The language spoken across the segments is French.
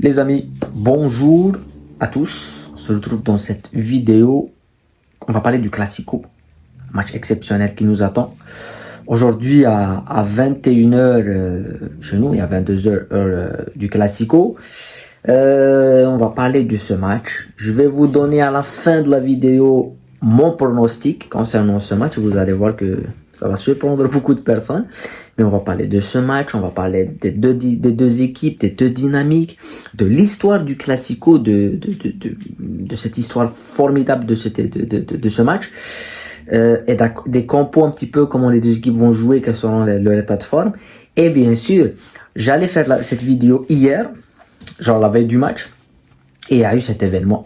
Les amis, bonjour à tous. On se retrouve dans cette vidéo. On va parler du Classico, match exceptionnel qui nous attend. Aujourd'hui à 21h chez nous et à 22h du Classico. On va parler de ce match. Je vais vous donner à la fin de la vidéo mon pronostic concernant ce match. Vous allez voir que ça va surprendre beaucoup de personnes. Mais on va parler de ce match, on va parler des deux équipes, des deux dynamiques, de l'histoire du Classico, de cette histoire formidable de ce match, et des compos un petit peu, comment les deux équipes vont jouer, quels seront leur état de forme. Et bien sûr, j'allais faire cette vidéo hier, genre la veille du match, et il y a eu cet événement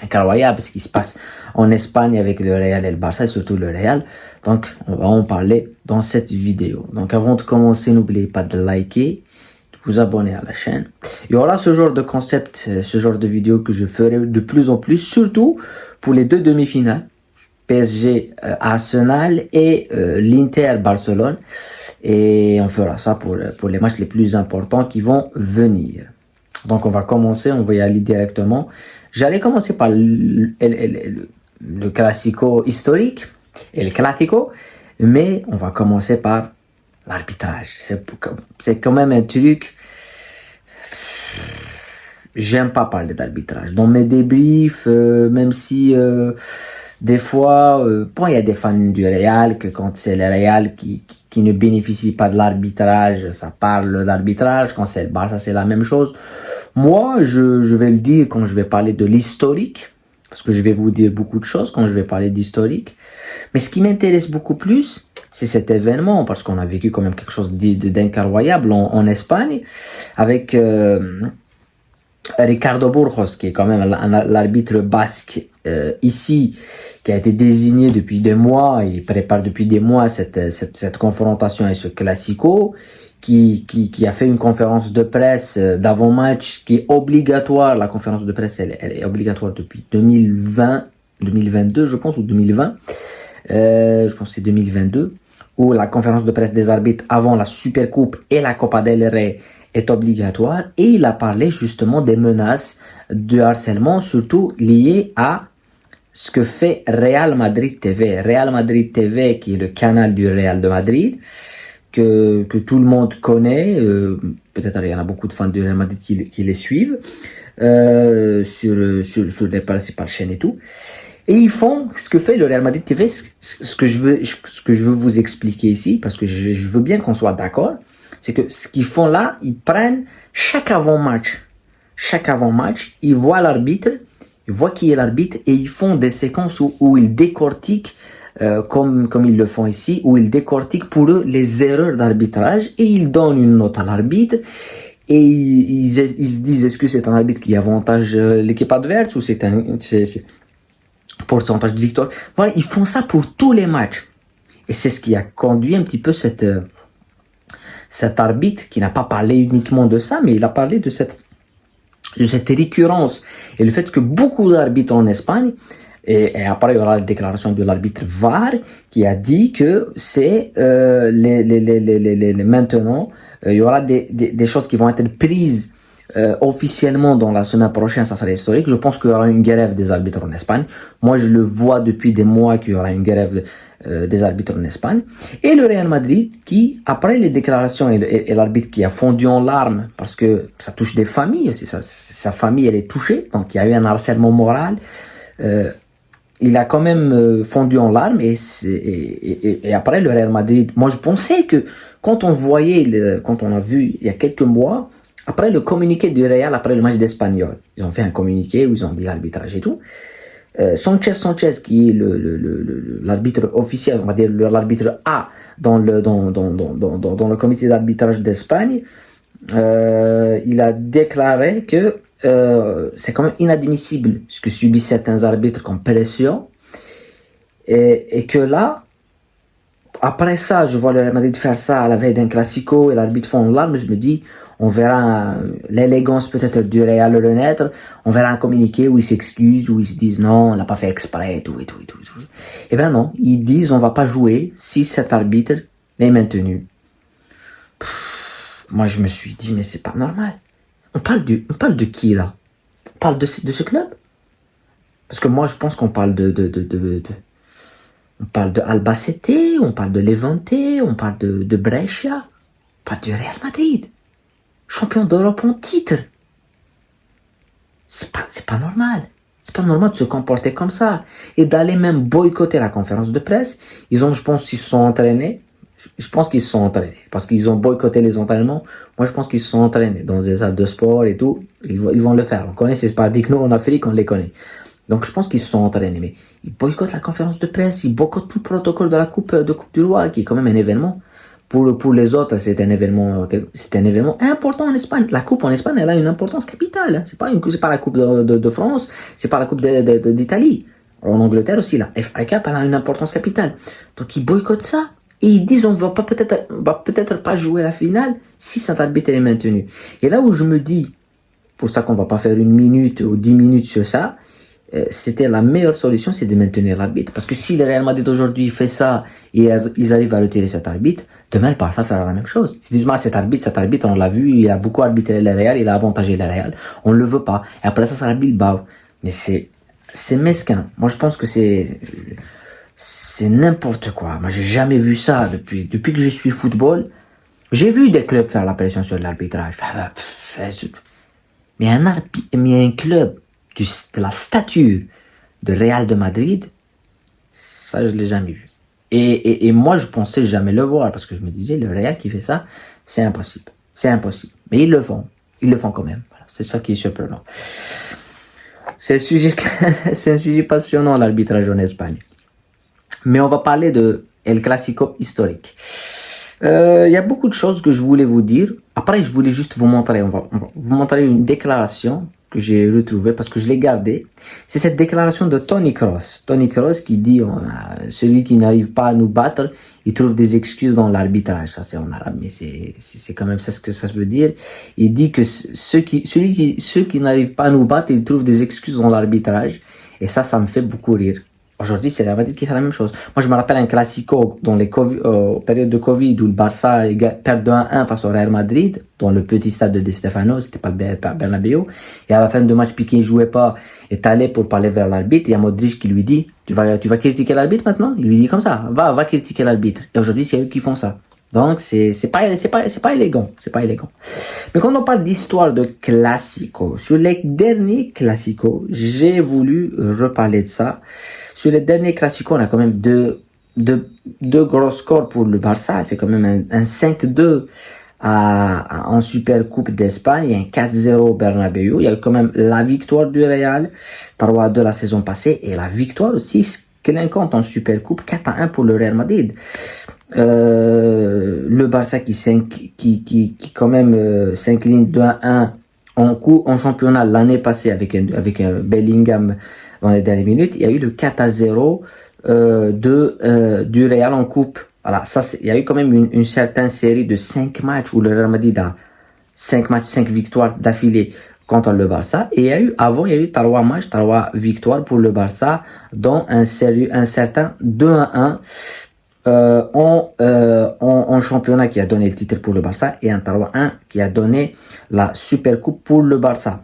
incroyable, ce qui se passe en Espagne avec le Real et le Barça, et surtout le Real. Donc, on va en parler dans cette vidéo. Donc, avant de commencer, n'oubliez pas de liker, de vous abonner à la chaîne. Il y aura ce genre de concept, ce genre de vidéo que je ferai de plus en plus, surtout pour les deux demi-finales, PSG Arsenal et l'Inter Barcelone. Et on fera ça pour les matchs les plus importants qui vont venir. Donc, on va commencer, on va y aller directement. J'allais commencer par le Classico historique et le Classico, mais on va commencer par l'arbitrage. C'est quand même un truc. J'aime pas parler d'arbitrage. Dans mes débriefs, même si des fois, bon, il y a des fans du Real, que quand c'est le Real qui ne bénéficie pas de l'arbitrage, ça parle d'arbitrage. Quand c'est le Barça, c'est la même chose. Moi, je vais le dire quand je vais parler de l'historique, parce que je vais vous dire beaucoup de choses quand je vais parler d'historique. Mais ce qui m'intéresse beaucoup plus, c'est cet événement, parce qu'on a vécu quand même quelque chose d'incroyable en Espagne, avec Ricardo Burgos, qui est quand même l'arbitre basque ici, qui a été désigné depuis des mois, il prépare depuis des mois cette confrontation et ce Classico, qui a fait une conférence de presse d'avant-match qui est obligatoire. La conférence de presse, elle est obligatoire depuis 2022, je pense, ou 2020. Je pense que c'est 2022, où la conférence de presse des arbitres avant la Supercoupe et la Copa del Rey est obligatoire. Et il a parlé justement des menaces de harcèlement, surtout liées à ce que fait Real Madrid TV. Real Madrid TV, qui est le canal du Real de Madrid, que tout le monde connaît, peut-être il y en a beaucoup de fans du Real Madrid qui les suivent, sur les principales chaînes et tout. Et ils font ce que fait le Real Madrid TV, ce que je veux vous expliquer ici, parce que je veux bien qu'on soit d'accord, c'est que ce qu'ils font là, ils prennent chaque avant-match, ils voient l'arbitre, ils voient qui est l'arbitre, et ils font des séquences où ils décortiquent, comme ils le font ici, où ils décortiquent pour eux les erreurs d'arbitrage, et ils donnent une note à l'arbitre, et ils se disent, est-ce que c'est un arbitre qui avantage l'équipe adverse, ou c'est pourcentage de victoire. Voilà, ils font ça pour tous les matchs. Et c'est ce qui a conduit un petit peu cet arbitre, qui n'a pas parlé uniquement de ça, mais il a parlé de cette récurrence. Et le fait que beaucoup d'arbitres en Espagne, et après il y aura la déclaration de l'arbitre VAR, qui a dit que c'est maintenant, il y aura des choses qui vont être prises officiellement dans la semaine prochaine. Ça sera historique. Je pense qu'il y aura une grève des arbitres en Espagne. Moi, je le vois depuis des mois qu'il y aura une grève des arbitres en Espagne. Et le Real Madrid qui, après les déclarations et l'arbitre qui a fondu en larmes, parce que ça touche des familles, sa famille elle est touchée, donc il y a eu un harcèlement moral, il a quand même fondu en larmes, et après le Real Madrid, moi je pensais que quand on a vu il y a quelques mois, après le communiqué du Real, après le match d'Espanyol, ils ont fait un communiqué où ils ont dit l'arbitrage et tout. Sanchez, qui est l'arbitre officiel, on va dire l'arbitre A dans le comité d'arbitrage d'Espagne, il a déclaré que c'est quand même inadmissible ce que subissent certains arbitres comme pression, et que là, après ça, je vois le Real Madrid faire ça à la veille d'un Classico et l'arbitre fond en larmes, je me dis, on verra l'élégance peut-être du Real renaître, on verra un communiqué où ils s'excusent, où ils se disent non, on l'a pas fait exprès, et tout. Et ben non, ils disent on va pas jouer si cet arbitre est maintenu. Moi je me suis dit mais c'est pas normal. on parle de qui là? On parle de ce club? Parce que moi, je pense qu'on parle on parle de Albacete, on parle de Levante, on parle de Brescia, on parle du Real Madrid. Champion d'Europe en titre. C'est pas normal. C'est pas normal de se comporter comme ça. Et d'aller même boycotter la conférence de presse. Je pense qu'ils se sont entraînés. Je pense qu'ils se sont entraînés. Parce qu'ils ont boycotté les entraînements. Moi, je pense qu'ils se sont entraînés dans des salles de sport et tout. Ils vont le faire. On connaît ces paradigmes en Afrique, on les connaît. Donc, je pense qu'ils se sont entraînés. Mais ils boycottent la conférence de presse. Ils boycottent tout le protocole de la Coupe du Roi, qui est quand même un événement. Pour les autres, c'est un événement important en Espagne. La coupe en Espagne, elle a une importance capitale. C'est pas la coupe de France, c'est pas la coupe d'Italie. En Angleterre aussi, la FA Cup, elle a une importance capitale. Donc, ils boycottent ça. Et ils disent, on va peut-être pas jouer la finale si cet arbitre est maintenu. Et là où je me dis, pour ça qu'on va pas faire 1 minute ou 10 minutes sur ça, c'était la meilleure solution, c'est de maintenir l'arbitre. Parce que si le Real Madrid aujourd'hui fait ça et ils arrivent à retirer cet arbitre, demain le Barça fera la même chose. Ils disent, cet arbitre, on l'a vu, il a beaucoup arbitré le Real, il a avantagé le Real, on le veut pas. Et après ça sera Bilbao. Mais c'est mesquin. Moi je pense que c'est n'importe quoi. Moi j'ai jamais vu ça depuis que je suis football. J'ai vu des clubs faire la pression sur l'arbitrage. Mais un club de la stature de Real de Madrid, ça je l'ai jamais vu. Et moi je pensais jamais le voir parce que je me disais le Real qui fait ça, c'est impossible. C'est impossible. Mais ils le font quand même. Voilà. C'est ça qui est surprenant. C'est un sujet passionnant l'arbitrage en Espagne. Mais on va parler de El Clasico historique. Il y a beaucoup de choses que je voulais vous dire. Après, je voulais juste vous montrer. On va vous montrer une déclaration que j'ai retrouvée parce que je l'ai gardée. C'est cette déclaration de Tony Kroos. Tony Kroos qui dit celui qui n'arrive pas à nous battre, il trouve des excuses dans l'arbitrage. Ça c'est en arabe, mais c'est quand même ça ce que ça veut dire. Il dit que ceux qui n'arrivent pas à nous battre, ils trouvent des excuses dans l'arbitrage. Et ça me fait beaucoup rire. Aujourd'hui, c'est la Madrid qui fait la même chose. Moi, je me rappelle un classico dans les périodes de Covid où le Barça perd 2-1 face au Real Madrid dans le petit stade de Di Stefano, c'était pas le Bernabéu. Et à la fin du match, Piqué ne jouait pas, est allé pour parler vers l'arbitre. Il y a Modric qui lui dit, tu vas critiquer l'arbitre maintenant? Il lui dit comme ça, va critiquer l'arbitre. Et aujourd'hui, c'est eux qui font ça. Donc, c'est pas élégant. C'est pas élégant. Mais quand on parle d'histoire de classico, sur les derniers classicos, j'ai voulu reparler de ça. Sur les derniers classicos, on a quand même deux gros scores pour le Barça. C'est quand même un 5-2 en Super Coupe d'Espagne et un 4-0 au Bernabéu. Il y a eu quand même la victoire du Real, 3-2 la saison passée, et la victoire aussi clinquante en Super Coupe, 4-1 pour le Real Madrid. Le Barça qui quand même s'incline 2-1 en championnat l'année passée avec un Bellingham dans les dernières minutes. Il y a eu le 4-0 du Real en coupe. Voilà, il y a eu quand même une certaine série de 5 matchs où le Real Madrid a 5 matchs, 5 victoires d'affilée contre le Barça. Et il y a eu 3 matchs, 3 victoires pour le Barça, dont un certain 2-1 en championnat qui a donné le titre pour le Barça et un 3-1 qui a donné la Super Coupe pour le Barça.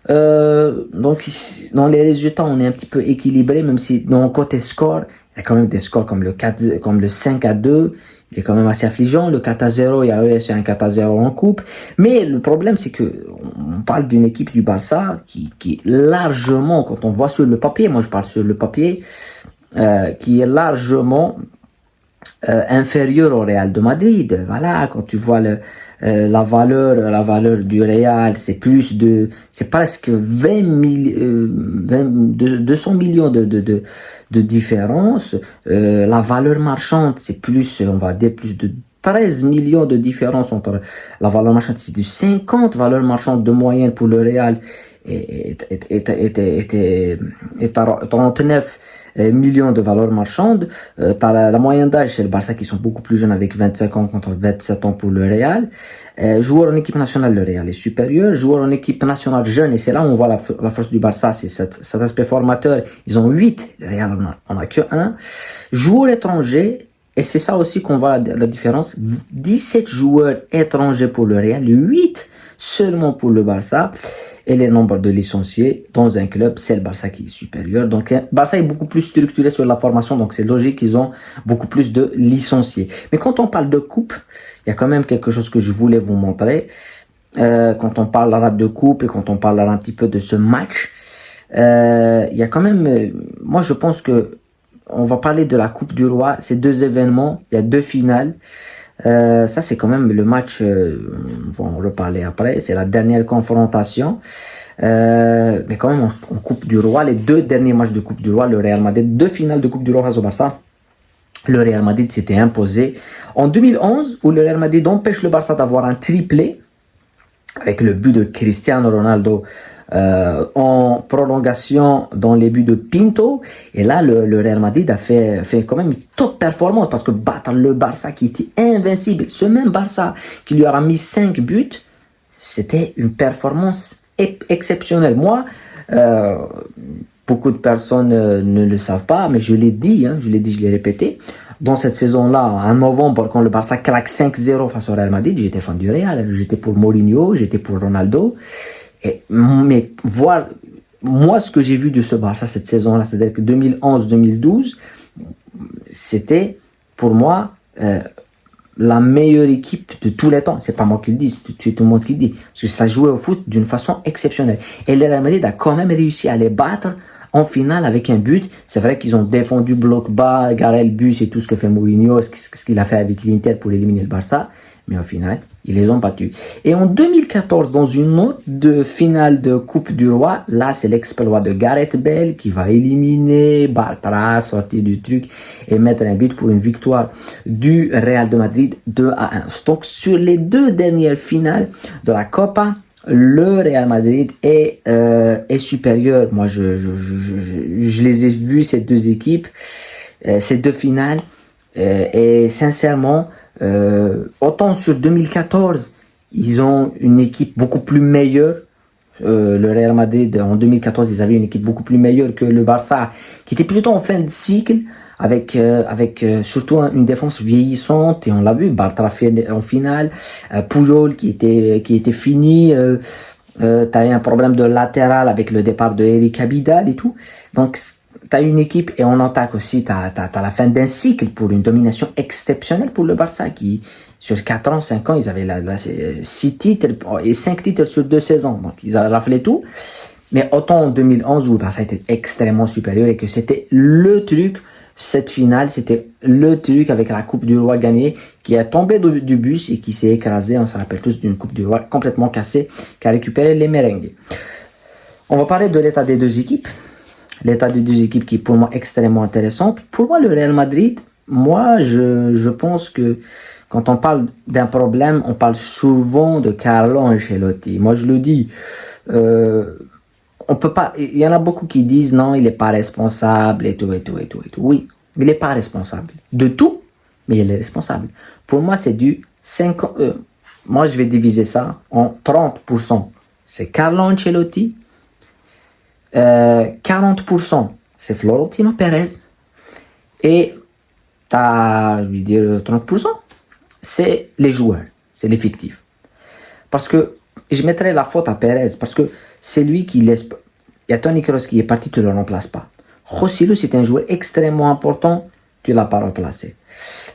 Donc dans les résultats on est un petit peu équilibré, même si dans le côté score il y a quand même des scores comme le 5-2, il est quand même assez affligeant. Le 4-0, il y a eu un 4-0 en coupe. Mais le problème, c'est que on parle d'une équipe du Barça qui largement, quand on voit sur le papier, moi je parle sur le papier, qui est largement inférieur au Real de Madrid. Voilà, quand tu vois la valeur du Real, c'est presque 200 millions de différence. La valeur marchande, c'est plus, on va dire, plus de 13 millions de différence entre la valeur marchande, c'est de 50 valeurs marchandes de moyenne pour le Real et 39 millions de valeurs marchandes. T'as la moyenne d'âge chez le Barça qui sont beaucoup plus jeunes avec 25 ans contre 27 ans pour le Real. Joueur en équipe nationale, le Real est supérieur. Joueur en équipe nationale jeune, et c'est là où on voit la force du Barça, c'est cet aspect formateur. Ils ont 8, le Real en a que 1. Joueur étranger, et c'est ça aussi qu'on voit la différence. 17 joueurs étrangers pour le Real, 8 seulement pour le Barça. Et les nombres de licenciés dans un club, c'est le Barça qui est supérieur. Donc, le Barça est beaucoup plus structuré sur la formation, donc c'est logique qu'ils ont beaucoup plus de licenciés. Mais quand on parle de coupe, il y a quand même quelque chose que je voulais vous montrer. Quand on parlera de coupe et quand on parlera un petit peu de ce match, il y a quand même, moi je pense que on va parler de la Coupe du Roi, ces deux événements, il y a deux finales. Ça c'est quand même le match, on va en reparler après, c'est la dernière confrontation. Mais quand même en Coupe du Roi, les deux derniers matchs de Coupe du Roi, le Real Madrid, deux finales de Coupe du Roi face au Barça. Le Real Madrid s'était imposé en 2011 où le Real Madrid empêche le Barça d'avoir un triplé avec le but de Cristiano Ronaldo en prolongation dans les buts de Pinto. Et là, le Real Madrid a fait quand même une top performance parce que battre le Barça qui était invincible, ce même Barça qui lui aura mis 5 buts, c'était une performance exceptionnelle. Moi, beaucoup de personnes ne le savent pas, mais je l'ai dit, je l'ai répété. Dans cette saison-là, en novembre, quand le Barça claque 5-0 face au Real Madrid, j'étais fan du Real. J'étais pour Mourinho, j'étais pour Ronaldo. Mais voir, moi, ce que j'ai vu de ce Barça cette saison-là, c'est-à-dire que 2011-2012, c'était pour moi la meilleure équipe de tous les temps. C'est pas moi qui le dis, c'est tout le monde qui le dit. Parce que ça jouait au foot d'une façon exceptionnelle. Et le Real Madrid a quand même réussi à les battre en finale avec un but. C'est vrai qu'ils ont défendu bloc bas, garé le but, c'est tout ce que fait Mourinho, ce qu'il a fait avec l'Inter pour éliminer le Barça. Mais au final, ils les ont battus. Et en 2014, dans une autre finale de Coupe du Roi, là, c'est l'exploit de Gareth Bale qui va éliminer Bartra, sortir du truc et mettre un but pour une victoire du Real de Madrid 2-1. Donc, sur les deux dernières finales de la Copa, le Real Madrid est supérieur. Moi, je les ai vus, ces deux équipes, ces deux finales, et sincèrement, autant sur 2014, ils ont une équipe beaucoup plus meilleure. Le Real Madrid, en 2014, ils avaient une équipe beaucoup plus meilleure que le Barça, qui était plutôt en fin de cycle, avec surtout une défense vieillissante, et on l'a vu, Bartra en finale, Puyol qui était fini, t'as eu un problème de latéral avec le départ de Eric Abidal et tout. Donc, t'as une équipe, et on attaque aussi, t'as la fin d'un cycle pour une domination exceptionnelle pour le Barça qui, sur 4 ans, 5 ans, ils avaient 6 titres et 5 titres sur 2 saisons. Donc, ils avaient raflé tout. Mais autant en 2011 où le Barça était extrêmement supérieur et que c'était le truc, cette finale, c'était le truc avec la Coupe du Roi gagnée qui a tombé du bus et qui s'est écrasé. On se rappelle tous d'une Coupe du Roi complètement cassée qui a récupéré les merengues. On va parler de l'état des deux équipes. L'état des deux équipes qui est pour moi extrêmement intéressante. Pour moi, le Real Madrid, moi, je pense que quand on parle d'un problème, on parle souvent de Carlo Ancelotti. Moi, je le dis, on peut pas, il y en a beaucoup qui disent non, il n'est pas responsable et tout. Oui, il n'est pas responsable de tout, mais il est responsable. Pour moi, c'est du 50, moi, je vais diviser ça en 30%. C'est Carlo Ancelotti. 40% c'est Florentino Pérez et je vais dire 30% c'est les joueurs, c'est l'effectif. Parce que je mettrais la faute à Pérez parce que c'est lui qui laisse. Il y a Toni Kroos qui est parti, tu ne le remplaces pas. Joselu, c'est un joueur extrêmement important, tu ne l'as pas remplacé.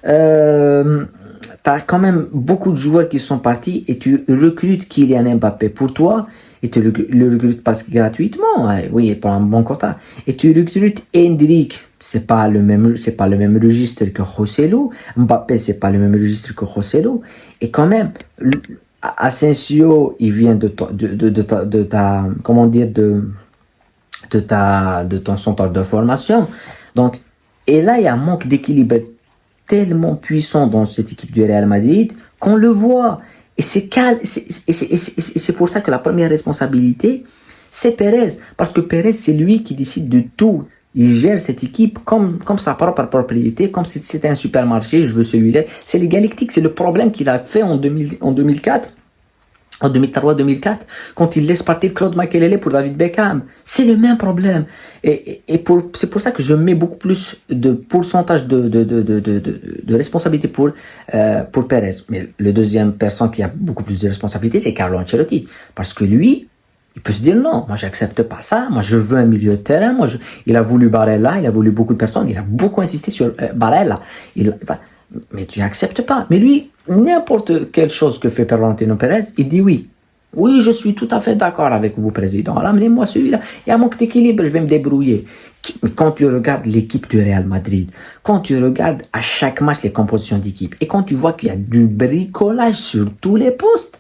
Tu as quand même beaucoup de joueurs qui sont partis et tu recrutes Kylian Mbappé pour toi. Et tu le recrutes pas gratuitement, oui, pour un bon quota. Et tu recrutes Endrick, c'est pas le même registre que Joselu. Mbappé, c'est pas le même registre que Joselu. Et quand même, Asensio, il vient de ton centre de formation. Donc, et là, il y a un manque d'équilibre tellement puissant dans cette équipe du Real Madrid qu'on le voit. Et c'est pour ça que la première responsabilité, c'est Pérez. Parce que Pérez, c'est lui qui décide de tout. Il gère cette équipe comme sa propre propriété, comme si c'était un supermarché, je veux celui-là. C'est l'égalité, c'est le problème qu'il a fait en 2004. en 2003-2004, quand il laisse partir Claude Makélélé pour David Beckham. C'est le même problème. C'est pour ça que je mets beaucoup plus de pourcentage de responsabilité pour Perez. Mais le deuxième personne qui a beaucoup plus de responsabilité, c'est Carlo Ancelotti. Parce que lui, il peut se dire non, moi j'accepte pas ça, moi je veux un milieu de terrain, il a voulu Barella, il a voulu beaucoup de personnes, il a beaucoup insisté sur Barella. Mais tu n'acceptes pas. Mais lui, n'importe quelle chose que fait Florentino Pérez, il dit oui. Oui, je suis tout à fait d'accord avec vous, président. Ramenez-moi celui-là. Il y a un manque d'équilibre, je vais me débrouiller. Mais quand tu regardes l'équipe du Real Madrid, quand tu regardes à chaque match les compositions d'équipe, et quand tu vois qu'il y a du bricolage sur tous les postes,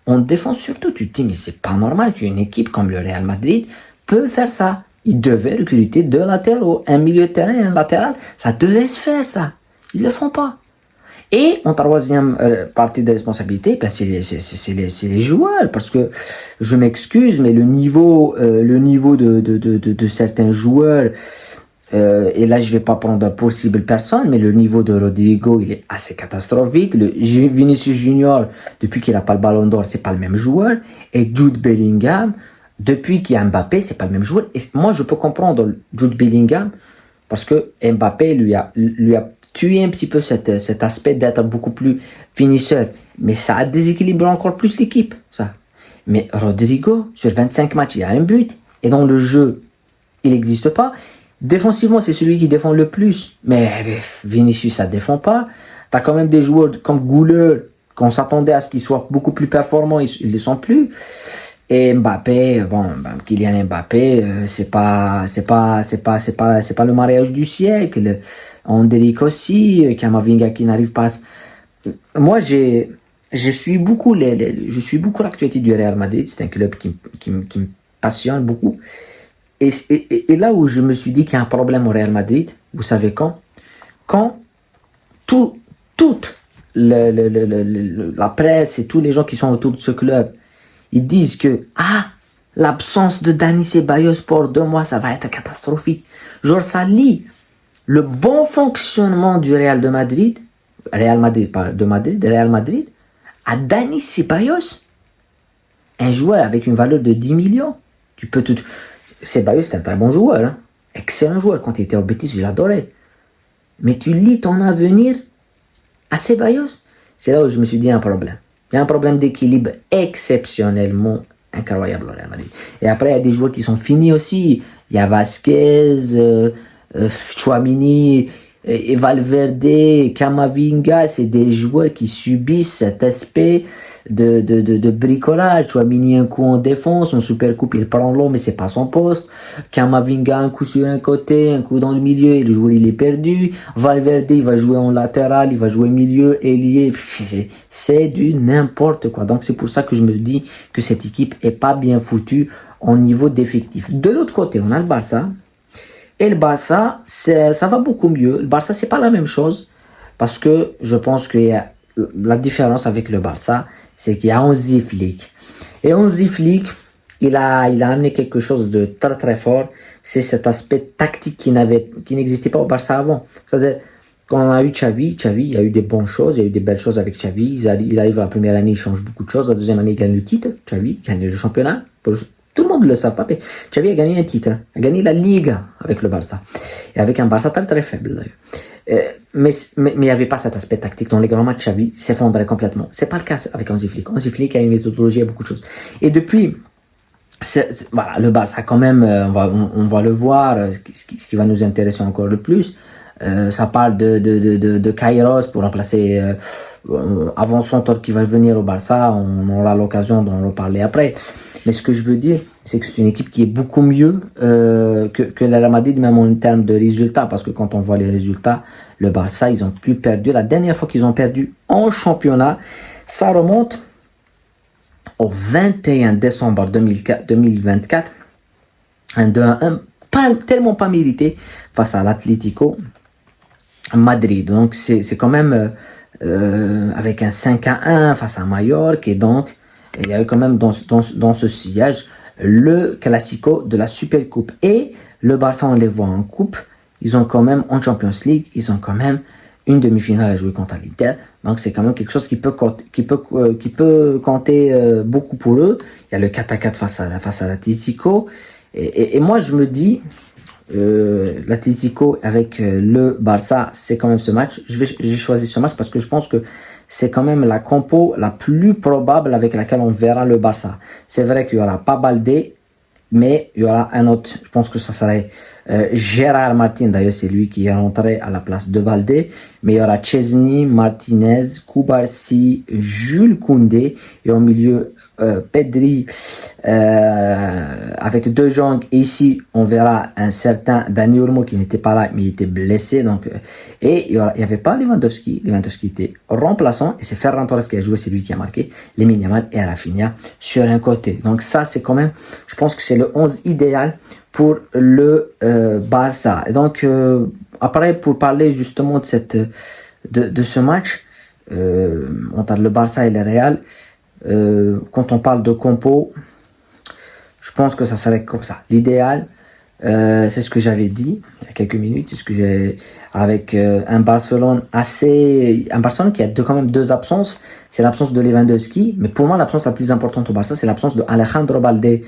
en défense surtout, tu te dis, mais c'est pas normal qu'une équipe comme le Real Madrid peut faire ça. Ils devaient recruter deux latéraux, un milieu de terrain et un latéral. Ça devait se faire, ça. Ils le font pas. Et en troisième partie de responsabilité, ben c'est les joueurs, parce que je m'excuse, mais le niveau de certains joueurs, et là je vais pas prendre de possible personne, mais le niveau de Rodrigo, il est assez catastrophique. Le Vinicius Junior, depuis qu'il a pas le Ballon d'Or, c'est pas le même joueur. Et Jude Bellingham, depuis qu'il y a Mbappé, c'est pas le même joueur. Et moi je peux comprendre Jude Bellingham, parce que Mbappé lui a tué un petit peu cet aspect d'être beaucoup plus finisseur. Mais ça a déséquilibré encore plus l'équipe, ça. Mais Rodrigo, sur 25 matchs, il a un but. Et dans le jeu, il n'existe pas. Défensivement, c'est celui qui défend le plus. Mais Vinicius, ça ne défend pas. Tu as quand même des joueurs comme Güler, qu'on s'attendait à ce qu'ils soient beaucoup plus performants, ils ne le sont plus. Et Mbappé, Kylian Mbappé, c'est pas le mariage du siècle. Endrick aussi, Camavinga qui n'arrive pas. Moi, je suis beaucoup l'actualité du Real Madrid. C'est un club qui me passionne beaucoup. Et là où je me suis dit qu'il y a un problème au Real Madrid, vous savez quand toute la presse et tous les gens qui sont autour de ce club, ils disent que l'absence de Dani Ceballos pour 2 mois, ça va être catastrophique. Genre, ça lie le bon fonctionnement du Real Madrid à Dani Ceballos, un joueur avec une valeur de 10 millions. Ceballos, c'est un très bon joueur, hein? Excellent joueur. Quand il était au Betis, je l'adorais. Mais tu lis ton avenir à Ceballos. C'est là où je me suis dit, il y a un problème. Il y a un problème d'équilibre exceptionnellement incroyable au Real Madrid. Et après, il y a des joueurs qui sont finis aussi. Il y a Vasquez, Tchouaméni, et Valverde, Camavinga. C'est des joueurs qui subissent cet aspect de bricolage. Tchouaméni un coup en défense, en Supercoupe il prend l'eau mais c'est pas son poste. Camavinga un coup sur un côté, un coup dans le milieu et le joueur il est perdu. Valverde il va jouer en latéral, il va jouer milieu, ailier. C'est du n'importe quoi. Donc c'est pour ça que je me dis que cette équipe est pas bien foutue au niveau d'effectif. De l'autre côté on a le Barça. Et le Barça, ça va beaucoup mieux. Le Barça c'est pas la même chose parce que je pense qu'il y a la différence avec le Barça, c'est qu'il y a Hansi Flick. Et Hansi Flick, il a amené quelque chose de très très fort. C'est cet aspect tactique qui n'existait pas au Barça avant. C'est-à-dire, quand on a eu Xavi, il y a eu des bonnes choses, il y a eu des belles choses avec Xavi. Il arrive à la première année, il change beaucoup de choses. La deuxième année, il gagne le titre. Xavi gagne le championnat. Tout le monde le sait pas, mais Xavi a gagné un titre. A gagné la Liga avec le Barça. Et avec un Barça très très faible d'ailleurs. Mais il n'y avait pas cet aspect tactique. Dans les grands matchs, Xavi s'effondrait complètement. C'est pas le cas avec Hansi Flick. Hansi Flick a une méthodologie, a beaucoup de choses. Et depuis, voilà, le Barça quand même, on va le voir, ce qui va nous intéresser encore le plus. Ça parle de Kairos pour remplacer avant son tour qui va venir au Barça. On aura l'occasion d'en reparler après. Mais ce que je veux dire, c'est que c'est une équipe qui est beaucoup mieux que le Real Madrid, même en termes de résultats. Parce que quand on voit les résultats, le Barça, ils ont plus perdu. La dernière fois qu'ils ont perdu en championnat, ça remonte au 21 décembre 2024. Un 2-1, tellement pas mérité face à l'Atlético Madrid. Donc c'est quand même avec un 5-1 face à Mallorca. Et donc il y a eu quand même dans ce sillage le Classico de la Supercoupe. Et le Barça, on les voit en coupe, ils ont quand même en Champions League, ils ont quand même une demi-finale à jouer contre l'Inter. Donc c'est quand même quelque chose qui peut compter beaucoup pour eux. Il y a le 4-4 face à l'Atlético. Et moi je me dis, l'Atlético avec le Barça, c'est quand même ce match. J'ai choisi ce match parce que je pense que c'est quand même la compo la plus probable avec laquelle on verra le Barça. C'est vrai qu'il y aura pas Baldé, mais il y aura un autre. Je pense que ça serait Gérard Martin. D'ailleurs, c'est lui qui est rentré à la place de Baldé. Mais il y aura Chesney, Martinez, Koubarsi, Jules Koundé. Et au milieu, Pedri avec De Jong. Et ici, on verra un certain Dani Olmo qui n'était pas là, mais il était blessé. Donc, et il y avait pas Lewandowski. Lewandowski était remplaçant. Et c'est Ferran Torres qui a joué, c'est lui qui a marqué. Lamine Yamal et Rafinha sur un côté. Donc ça, c'est quand même, je pense que c'est le 11 idéal pour le Barça. Et donc, après, pour parler justement de ce match, on a le Barça et le Real. Quand on parle de compo, je pense que ça serait comme ça. L'idéal, c'est ce que j'avais dit il y a quelques minutes, c'est ce que j'ai avec un Barcelone qui a quand même deux absences. C'est l'absence de Lewandowski, mais pour moi l'absence la plus importante au Barça, c'est l'absence de Alejandro Balde.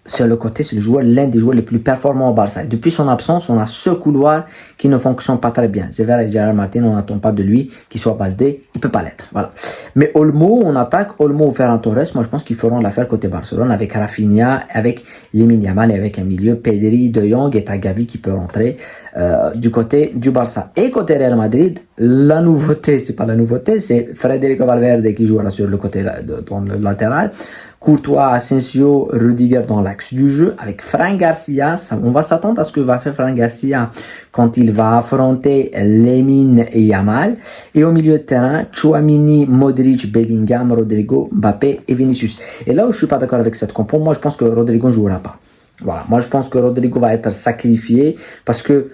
Sur le côté, c'est l'un des joueurs les plus performants au Barça. Et depuis son absence, on a ce couloir qui ne fonctionne pas très bien. C'est vrai, Gérard Martin, on n'attend pas de lui qu'il soit Baldé. Il peut pas l'être. Voilà. Mais Olmo, on attaque. Olmo ou Ferran Torres, moi, je pense qu'ils feront l'affaire côté Barcelone avec Rafinha, avec Lamine Yamal et avec un milieu Pedri, De Jong et Gavi qui peut rentrer du côté du Barça. Et côté Real Madrid, la nouveauté, c'est pas la nouveauté, c'est Federico Valverde qui jouera sur le côté dans le latéral. Courtois, Asensio, Rudiger dans l'axe du jeu avec Fran Garcia. On va s'attendre à ce que va faire Fran Garcia quand il va affronter Lamine et Yamal. Et au milieu de terrain, Tchouaméni, Modric, Bellingham, Rodrigo, Mbappé et Vinicius. Et là où je suis pas d'accord avec cette compo, moi je pense que Rodrigo ne jouera pas. Voilà, moi je pense que Rodrigo va être sacrifié parce que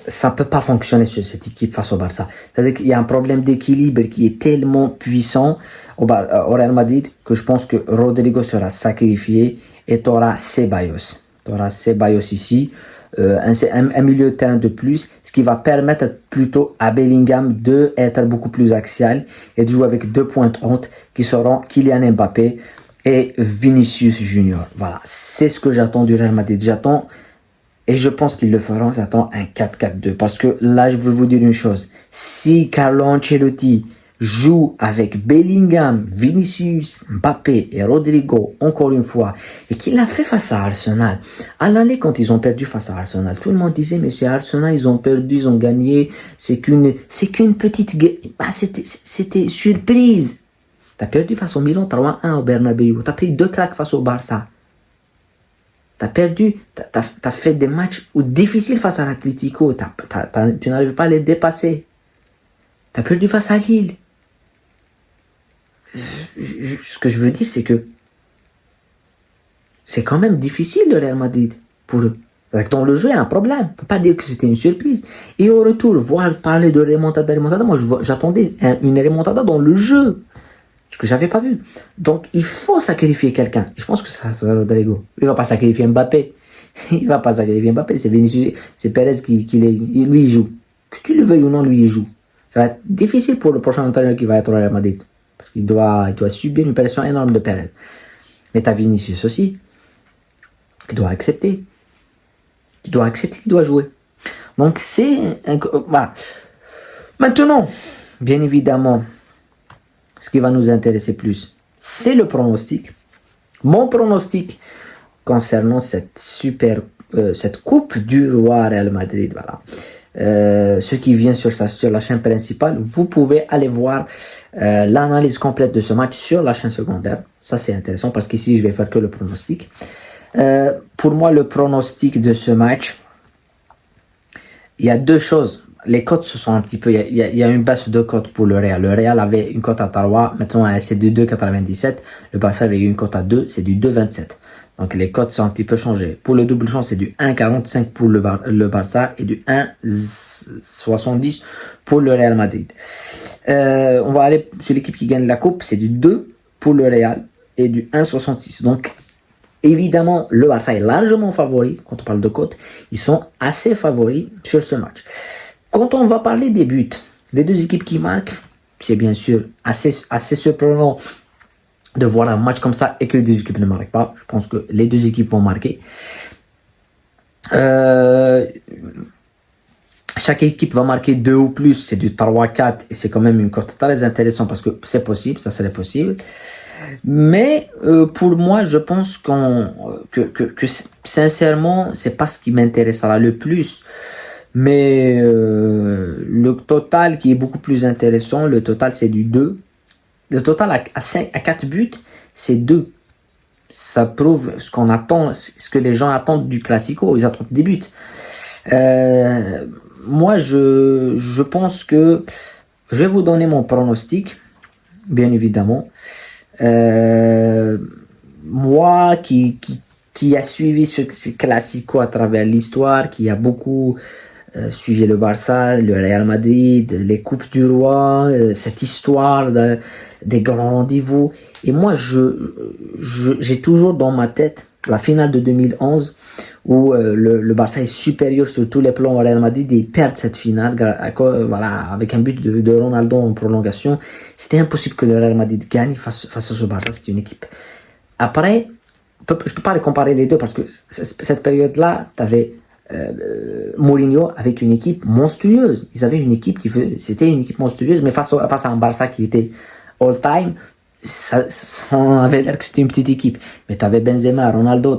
ça ne peut pas fonctionner sur cette équipe face au Barça. C'est-à-dire qu'il y a un problème d'équilibre qui est tellement puissant au Real Madrid que je pense que Rodrigo sera sacrifié et tu auras Ceballos. Tu auras Ceballos ici, un milieu de terrain de plus, ce qui va permettre plutôt à Bellingham d'être beaucoup plus axial et de jouer avec deux pointes hautes qui seront Kylian Mbappé et Vinicius Junior. Voilà, c'est ce que j'attends du Real Madrid. J'attends. Et je pense qu'ils le feront, j'attends un 4-4-2. Parce que là, je veux vous dire une chose. Si Carlo Ancelotti joue avec Bellingham, Vinicius, Mbappé et Rodrigo, encore une fois, et qu'il l'a fait face à Arsenal. À l'aller, quand ils ont perdu face à Arsenal, tout le monde disait, mais c'est Arsenal, ils ont perdu, ils ont gagné, c'est qu'une petite, c'était surprise. T'as perdu face au Milan 3-1 au Bernabéu. T'as pris 2 claques face au Barça. T'as perdu, t'as fait des matchs difficiles face à l'Atlético. Tu n'arrives pas à les dépasser. T'as perdu face à Lille. Ce que je veux dire, c'est que c'est quand même difficile le Real Madrid pour eux. Dans le jeu, il y a un problème. On ne peut pas dire que c'était une surprise. Et au retour, parler de remontada, moi j'attendais une remontada dans le jeu. Ce que j'avais pas vu. Donc, il faut sacrifier quelqu'un. Je pense que ça sera Rodrigo. Il va pas sacrifier Mbappé. Il va pas sacrifier Mbappé. C'est Vinicius, c'est Perez lui, il joue. Que tu le veuilles ou non, lui, il joue. Ça va être difficile pour le prochain entraîneur qui va être au Real Madrid. Parce qu'il doit subir une pression énorme de Perez. Mais t'as Vinicius aussi. Qui doit accepter. Qu'il doit jouer. Donc, voilà. Maintenant, bien évidemment, ce qui va nous intéresser plus, c'est le pronostic. Mon pronostic concernant cette coupe du roi Real Madrid, voilà. Ceux qui viennent sur la chaîne principale, vous pouvez aller voir l'analyse complète de ce match sur la chaîne secondaire. Ça, c'est intéressant parce qu'ici, je vais faire que le pronostic. Pour moi, le pronostic de ce match, il y a deux choses. Les cotes se sont un petit peu, il y a une baisse de cote pour le Real. Le Real avait une cote à 3, maintenant c'est du 2,97. Le Barça avait une cote à 2, c'est du 2,27. Donc les cotes sont un petit peu changées. Pour le double chance, c'est du 1,45 pour le Barça et du 1,70 pour le Real Madrid. On va aller sur l'équipe qui gagne la coupe, c'est du 2 pour le Real et du 1,66. Donc évidemment, le Barça est largement favori quand on parle de cotes. Ils sont assez favoris sur ce match. Quand on va parler des buts, Les deux équipes qui marquent, c'est bien sûr assez surprenant de voir un match comme ça et que des équipes ne marquent pas. Je pense que les deux équipes vont marquer. Chaque équipe va marquer 2 ou plus, c'est du 3-4 et c'est quand même une cote très intéressante parce que c'est possible, ça serait possible. Mais pour moi, je pense que sincèrement, c'est pas ce qui m'intéressera le plus. Mais le total qui est beaucoup plus intéressant, le total c'est du 2. Le total à 4 buts, c'est 2. Ça prouve ce qu'on attend, ce que les gens attendent du Classico. Ils attendent des buts. Moi, je pense que je vais vous donner mon pronostic, bien évidemment. Moi qui a suivi ce Classico à travers l'histoire, qui a beaucoup suivi le Barça, le Real Madrid, les Coupes du Roi, cette histoire des grands rendez-vous. Et moi, j'ai toujours dans ma tête la finale de 2011 où le Barça est supérieur sur tous les plans au Real Madrid et ils perdent cette finale voilà, avec un but de Ronaldo en prolongation. C'était impossible que le Real Madrid gagne face à ce Barça, c'était une équipe. Après, je peux pas les comparer les deux parce que cette période-là, tu avais Mourinho avec une équipe monstrueuse. Ils avaient une équipe c'était une équipe monstrueuse, mais face à un Barça qui était all-time, ça avait l'air que c'était une petite équipe. Mais tu avais Benzema, Ronaldo,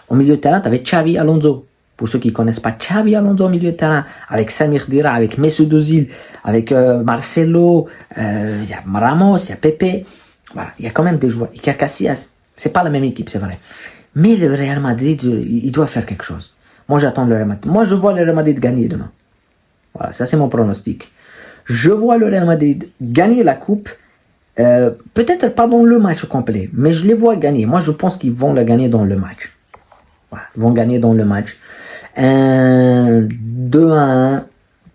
au milieu de terrain, tu avais Xavi Alonso. Pour ceux qui connaissent pas Xavi Alonso au milieu de terrain, avec Samir Dira, avec Mesut Özil, avec Marcelo, il y a Ramos, il y a Pepe. Voilà, il y a quand même des joueurs. Il y a Casillas. C'est pas la même équipe, c'est vrai. Mais le Real Madrid, il doit faire quelque chose. Moi, j'attends le Real Madrid. Moi, je vois le Real Madrid gagner demain. Voilà, ça c'est mon pronostic. Je vois le Real Madrid gagner la coupe. Peut-être pas dans le match complet, mais je les vois gagner. Moi, je pense qu'ils vont la gagner dans le match. Voilà, ils vont gagner dans le match. 2-1.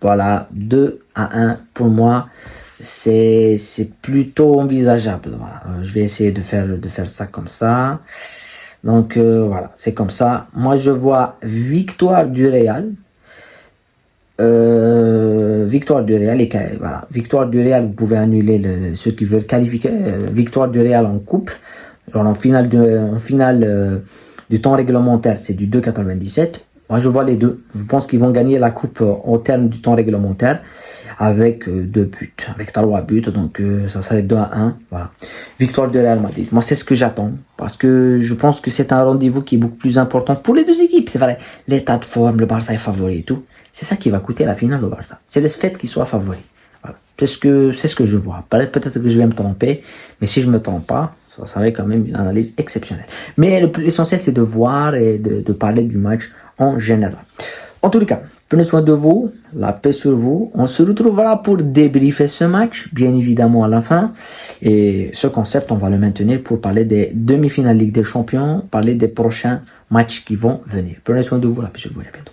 Voilà, 2-1 pour moi. C'est plutôt envisageable. Voilà. Je vais essayer de faire ça comme ça. Donc voilà, c'est comme ça. Moi, je vois victoire du Real. Victoire du Real et voilà, victoire du Real, vous pouvez annuler ceux qui veulent qualifier. Victoire du Real en coupe. Alors, en finale du temps réglementaire, c'est du 2,97. Moi, je vois les deux. Je pense qu'ils vont gagner la coupe au terme du temps réglementaire avec 2 buts, avec 3 buts. Donc, ça serait 2-1. Voilà. Victoire de Real Madrid. Moi, c'est ce que j'attends parce que je pense que c'est un rendez-vous qui est beaucoup plus important pour les deux équipes. C'est vrai, l'état de forme, le Barça est favori et tout. C'est ça qui va coûter la finale au Barça. C'est le fait qu'il soit favori. Voilà. C'est ce que je vois. Peut-être que je vais me tromper, mais si je me trompe pas, ça serait quand même une analyse exceptionnelle. Mais l'essentiel, c'est de voir et de parler du match en général. En tous les cas, prenez soin de vous, la paix sur vous. On se retrouvera pour débriefer ce match, bien évidemment à la fin. Et ce concept, on va le maintenir pour parler des demi-finales Ligue des Champions, parler des prochains matchs qui vont venir. Prenez soin de vous, la paix sur vous et à bientôt.